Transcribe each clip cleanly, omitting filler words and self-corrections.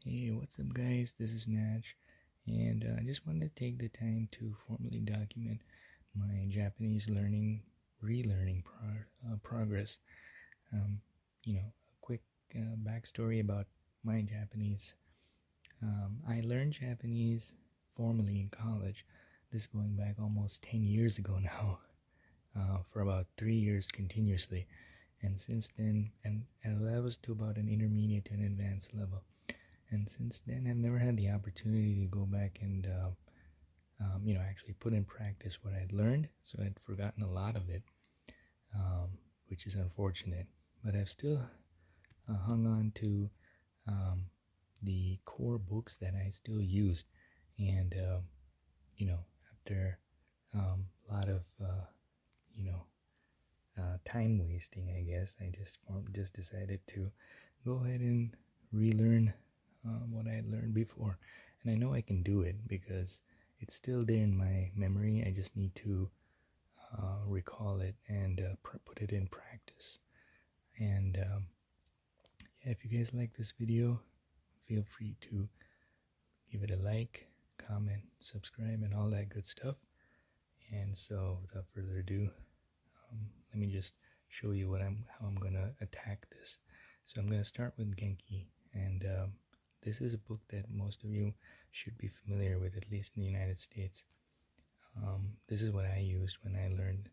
Hey, what's up, guys? This is Natch, and I just wanted to take the time to formally document my Japanese relearning progress. Um, a quick backstory about my Japanese. I learned Japanese formally in college. This going back almost 10 years ago now, for about 3 years continuously. And since then, and that was to about an intermediate to an advanced level. And since then, I've never had the opportunity to go back and, actually put in practice what I'd learned. So I'd forgotten a lot of it, which is unfortunate. But I've still hung on to um, the core books that I still used. And, after a lot of, time wasting, I guess, I just decided to go ahead and relearn what I had learned before. And I know I can do it because it's still there in my memory. I just need to recall it and put it in practice. And yeah, if you guys like this video, feel free to give it a like, comment, subscribe, and all that good stuff. And so, without further ado, let me just show you how I'm gonna attack this. So I'm gonna start with Genki, and this is a book that most of you should be familiar with, at least in the United States. This is what I used when I learned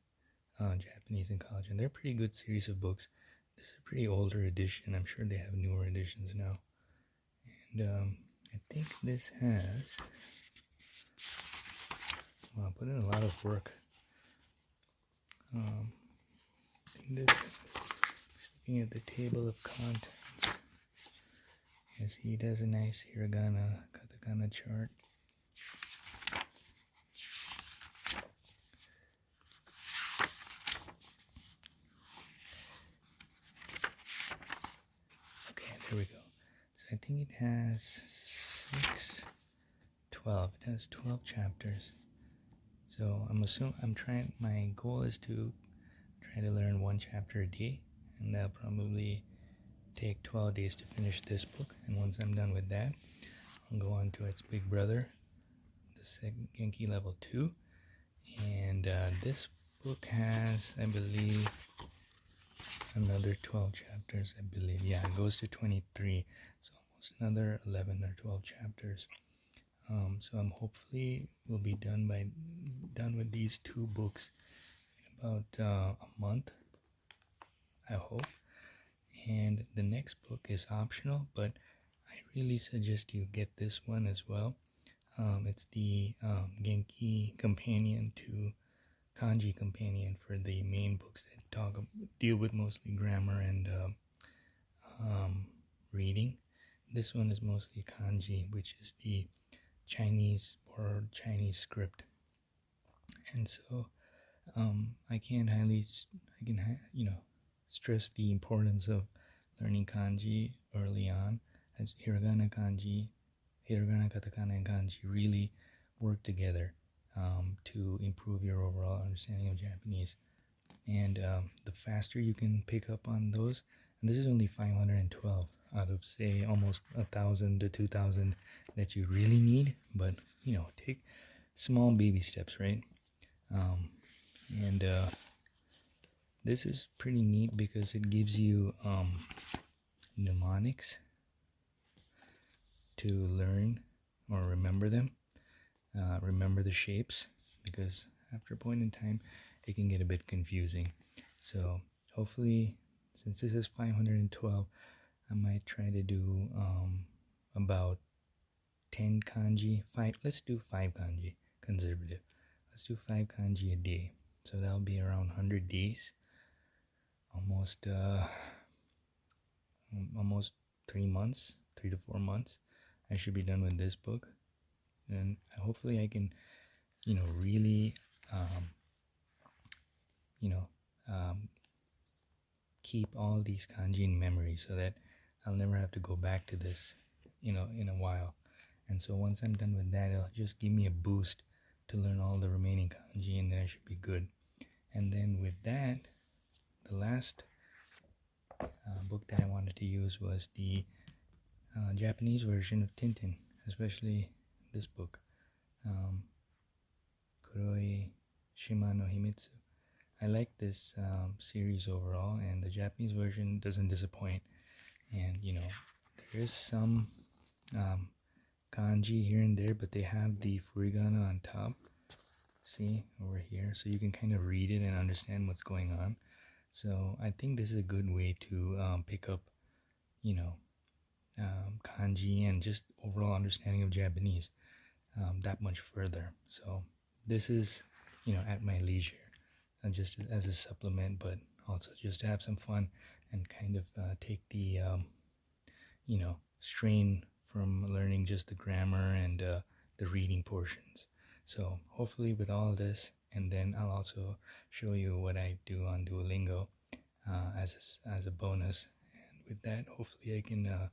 Japanese in college, and they're a pretty good series of books. This is a pretty older edition. I'm sure they have newer editions now. And I think this has, well, I put in a lot of work. I think this, just looking at the table of contents, yes, he does a nice hiragana, katakana chart. Okay, there we go. So I think it has 12. It has 12 chapters. So my goal is to try to learn one chapter a day, and that'll probably take 12 days to finish this book. And once I'm done with that, I'll go on to its big brother, the second Genki level 2. And this book has, I believe, another 12 chapters, I believe. Yeah, it goes to 23, so almost another 11 or 12 chapters. So I'm hopefully will be done with these two books in about a month, I hope. And the next book is optional, but I really suggest you get this one as well. It's the Genki companion to Kanji companion for the main books that deal with mostly grammar and reading. This one is mostly Kanji, which is the Chinese or Chinese script. And so I can stress the importance of learning kanji early on, as hiragana, katakana, and kanji really work together to improve your overall understanding of Japanese. And the faster you can pick up on those, and this is only 512 out of, say, almost 1,000 to 2,000 that you really need, but take small baby steps, right? And this is pretty neat because it gives you mnemonics to learn or remember them, remember the shapes, because after a point in time it can get a bit confusing. So hopefully, since this is 512, I might try to do about 10 kanji. Let's do 5 kanji, conservative. Let's do 5 kanji a day. So that'll be around 100 days. Almost 3 months, 3 to 4 months. I should be done with this book. And hopefully I can, really, keep all these kanji in memory so that I'll never have to go back to this, in a while. And so once I'm done with that, it'll just give me a boost to learn all the remaining kanji, and then I should be good. And then with that, the last book that I wanted to use was the Japanese version of Tintin, especially this book, um, Kuroi Shima no Himitsu. I like this series overall, and the Japanese version doesn't disappoint. And there is some um, kanji here and there, but they have the furigana on top. See over here, so you can kind of read it and understand what's going on. So I think this is a good way to pick up, you know, kanji and just overall understanding of Japanese that much further. So this is, at my leisure, just as a supplement, but also just to have some fun and kind of take the, strain from learning just the grammar and the reading portions. So hopefully with all this, and then I'll also show you what I do on Duolingo as a bonus. And with that, hopefully I can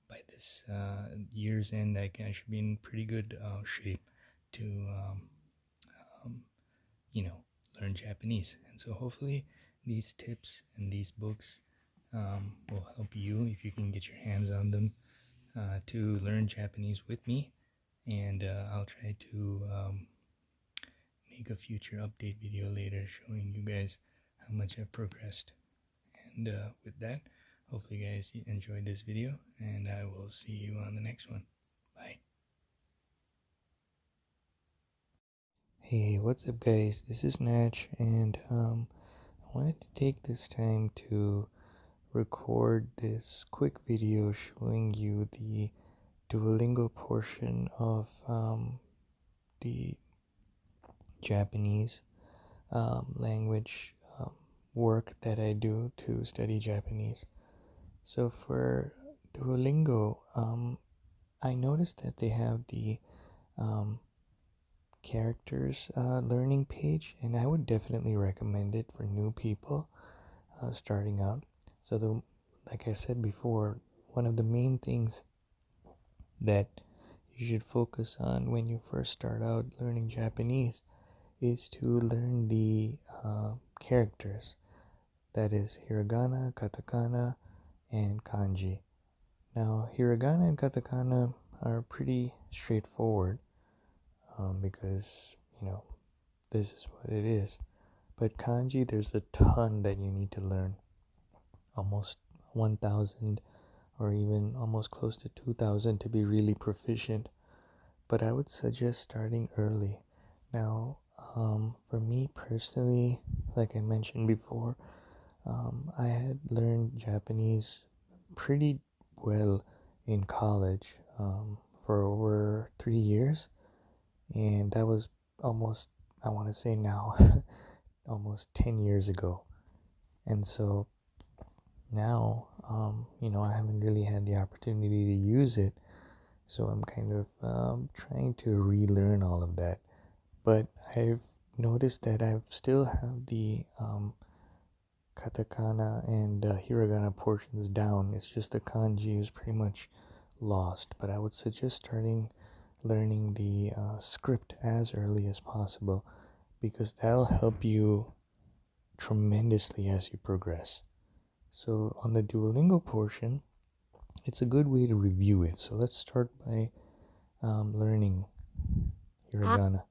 by this year's end, I should be in pretty good shape to um, you know learn Japanese. And so hopefully these tips and these books will help you if you can get your hands on them to learn Japanese with me. And I'll try to make a future update video later showing you guys how much I've progressed. And with that, hopefully you guys enjoyed this video, and I will see you on the next one. Bye. Hey, what's up guys? This is Natch, and I wanted to take this time to record this quick video showing you the Duolingo portion of the Japanese language work that I do to study Japanese. So for Duolingo, I noticed that they have the characters learning page, and I would definitely recommend it for new people starting out. So like I said before, one of the main things that you should focus on when you first start out learning Japanese is to learn the characters. That is hiragana, katakana, and kanji. Now, hiragana and katakana are pretty straightforward because, this is what it is. But kanji, there's a ton that you need to learn. Almost 1,000 or even almost close to 2,000 to be really proficient. But I would suggest starting early. Now, for me personally, like I mentioned before, I had learned Japanese pretty well in college for over 3 years, and that was almost, I want to say now, almost 10 years ago. And so now, I haven't really had the opportunity to use it, so I'm kind of trying to relearn all of that. But I've noticed that I still have the katakana and hiragana portions down. It's just the kanji is pretty much lost. But I would suggest starting learning the script as early as possible, because that'll help you tremendously as you progress. So on the Duolingo portion, it's a good way to review it. So let's start by learning hiragana.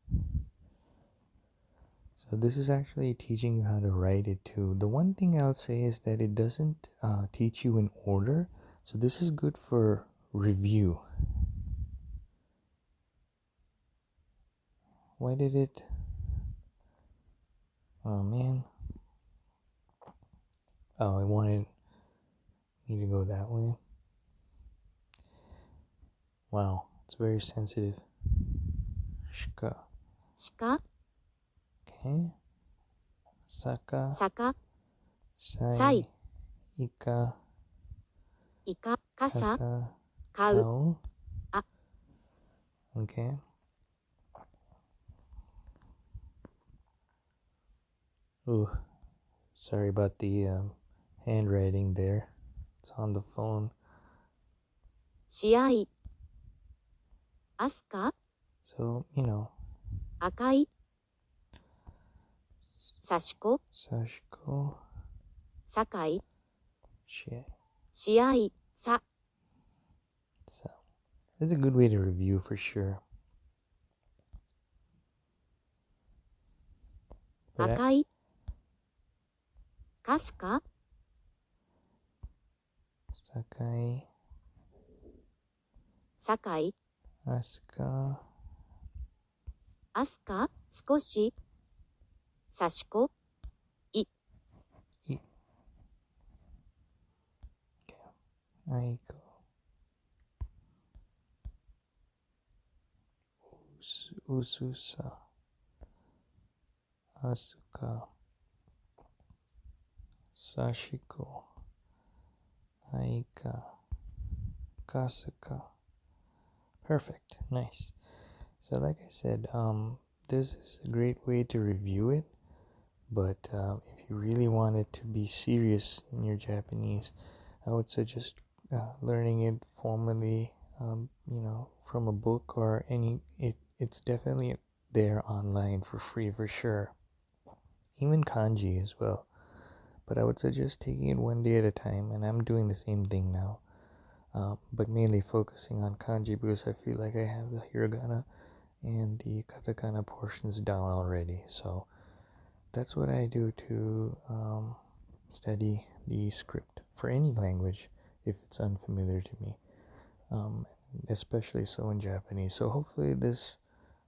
So this is actually teaching you how to write it too. The one thing I'll say is that it doesn't teach you in order. So this is good for review. Why did it? Oh man. Oh, it wanted me to go that way. Wow, it's very sensitive. Shika. Shika. Okay. Saka. Saka. Sai. Ika. Ika. Kasa. Kasa. Kau. Kau. A. Okay. Ooh, sorry about the handwriting there. It's on the phone. 試合 Asuka. So, 赤い Sashiko. Sashiko. 酒井 Shit. 試合さ So it's a good way to review for sure. But 赤い、かすか、 Sakai, 堺、 Asuka, あすか、少し、さしこ、 I, Aiko, Ususa, Asuka, Sashiko, Aika, Kasuka. Perfect. Nice. So like I said, this is a great way to review it. But if you really wanted to be serious in your Japanese, I would suggest learning it formally, from a book or any. It's definitely there online for free for sure. Even kanji as well. But I would suggest taking it one day at a time, and I'm doing the same thing now. But mainly focusing on kanji because I feel like I have the hiragana and the katakana portions down already. So that's what I do to study the script for any language if it's unfamiliar to me, especially so in Japanese. So hopefully this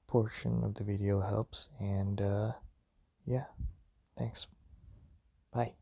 portion of the video helps, and yeah, thanks. Bye.